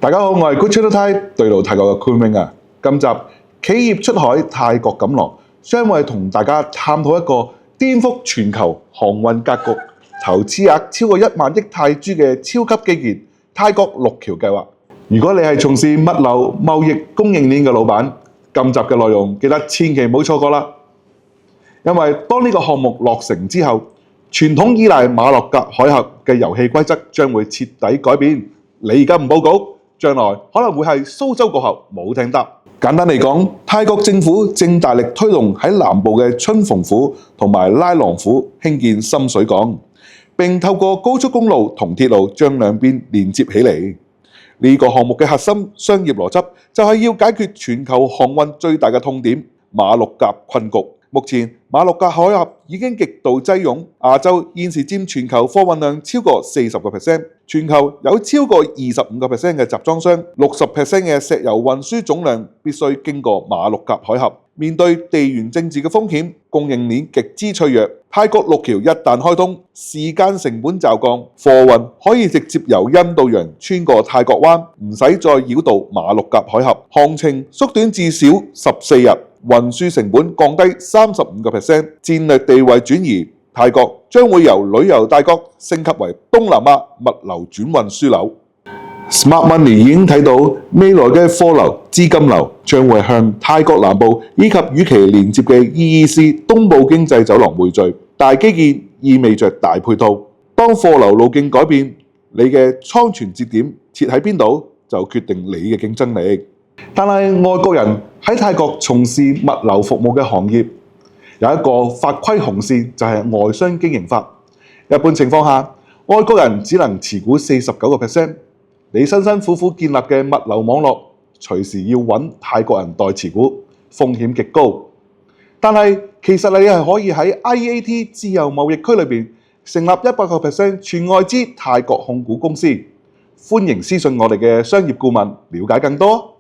大家好，我係 Good Channel Thai 對路泰國嘅 Kun Ming啊。今集企業出海泰國錦囊，將會同大家探討一個顛覆全球航運格局、投資額超過1萬億泰銖嘅超級基建——泰國陸橋計劃。如果你係從事物流、貿易、供應鏈嘅老闆，今集嘅內容記得千祈唔好錯過啦。因為當呢個項目落成之後，傳統依賴馬六甲海峽嘅遊戲規則將會徹底改變。你而家唔報告，將來可能會係蘇州過後冇艇搭。簡單嚟講，泰國政府正大力推動喺南部嘅春鳳府同埋拉郎府興建深水港，並透過高速公路同鐵路將兩邊連接起嚟。呢個項目嘅核心商業邏輯就係要解決全球航運最大嘅痛點馬六甲困局。目前馬六甲海峽已經極度擠擁，亞洲現時佔全球貨運量超過40%，全球有超過25%嘅集裝箱，60% 嘅石油運輸總量必須經過馬六甲海峽。面對地緣政治嘅風險，供應鏈極之脆弱。泰國陸橋一旦開通，時間成本驟降，貨運可以直接由印度洋穿過泰國灣，唔使再繞道馬六甲海峽，航程縮短至少14日。運輸成本降低35%，戰略地位轉移，泰國將會由旅遊大國升級為東南亞物流轉運樞紐。Smart Money 已經睇到未來嘅貨流、資金流將會向泰國南部以及與其連接嘅 EEC 東部經濟走廊匯聚。大基建意味着大配套，當貨流路徑改變，你嘅倉存節點設喺邊度，就決定你嘅競爭力。但係外國人喺泰國從事物流服務嘅行業，有一個法規紅線就係外商經營法。一般情況下，外國人只能持股49%。你辛辛苦苦建立嘅物流網絡，隨時要揾泰國人代持股，風險極高。但係其實你係可以喺 IAT 自由貿易區裏邊成立100%全外資泰國控股公司。歡迎私信我哋嘅商業顧問，了解更多。